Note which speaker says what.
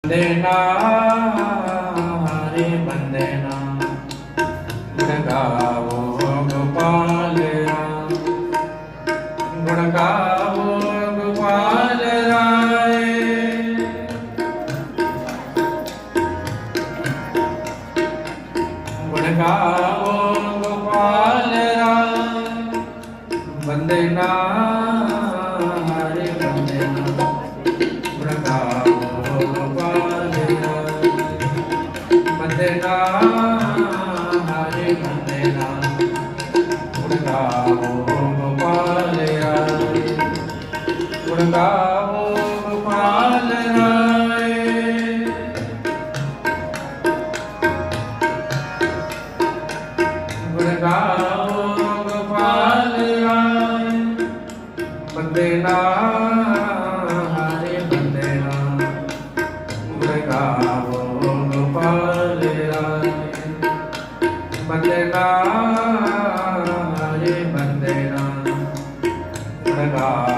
Speaker 1: वंदेना हरे वंदेना गुण गावो गोपाल राम गुण गावो गोपाल राय गुण गावो गोपाल राम वंदेना हरे वंदेना गुण गावो गोपाल राय वंदेना हरे वंदेना गुण गावो गोपाल राय गुण गावो गोपाल राय गुण गावो गोपाल राय वंदेना हरे वंदेना गुण गावो गोपाल राय वंदेना हरे वंदेना गुण गावो